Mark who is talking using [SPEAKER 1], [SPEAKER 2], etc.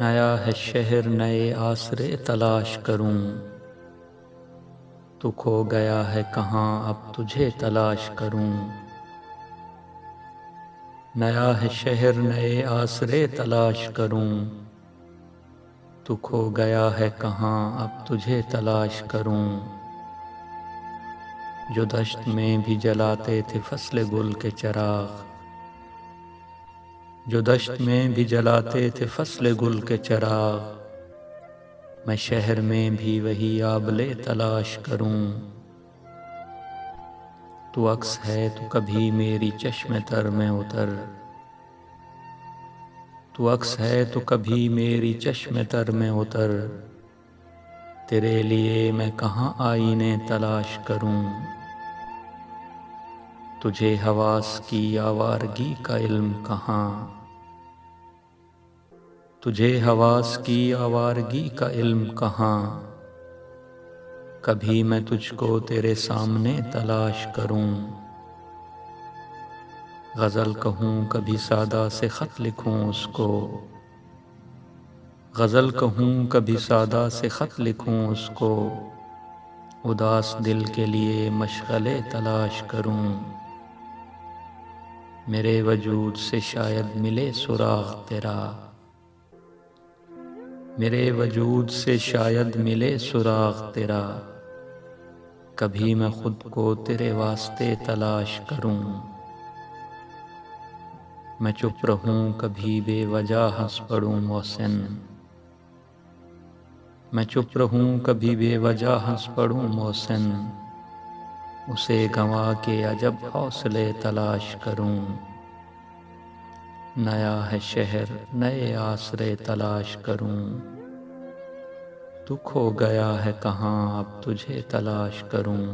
[SPEAKER 1] نیا ہے شہر نئے آسرے تلاش کروں، تو کھو گیا ہے کہاں اب تجھے تلاش کروں۔ نیا ہے شہر نئے آسرے تلاش کروں، تو کھو گیا ہے کہاں اب تجھے تلاش کروں۔ جو دشت میں بھی جلاتے تھے فصل گل کے چراغ، جو دشت میں بھی جلاتے تھے فصل گل کے چراغ، میں شہر میں بھی وہی آبلے تلاش کروں۔ تو عکس ہے تو کبھی میری چشم تر میں اتر، تو عکس ہے تو کبھی میری چشم تر میں اتر، تیرے لیے میں کہاں آئینے تلاش کروں۔ تجھے حواس کی آوارگی کا علم کہاں، تجھے حواس کی آوارگی کا علم کہاں، کبھی میں تجھ کو تیرے سامنے تلاش کروں۔ غزل کہوں کبھی سادہ سے خط لکھوں اس کو، غزل کہوں کبھی سادہ سے خط لکھوں اس کو، اداس دل کے لیے مشغلے تلاش کروں۔ میرے وجود سے شاید ملے سراغ تیرا، میرے وجود سے شاید ملے سراغ تیرا، کبھی میں خود کو تیرے واسطے تلاش کروں۔ میں چپ رہوں کبھی بے وجہ ہنس پڑوں محسن، میں چپ رہوں کبھی بے وجہ ہنس پڑوں محسن، اسے گنوا کے عجب حوصلے تلاش کروں۔ نیا ہے شہر نئے آسرے تلاش کروں، تو کھو گیا ہے کہاں اب تجھے تلاش کروں۔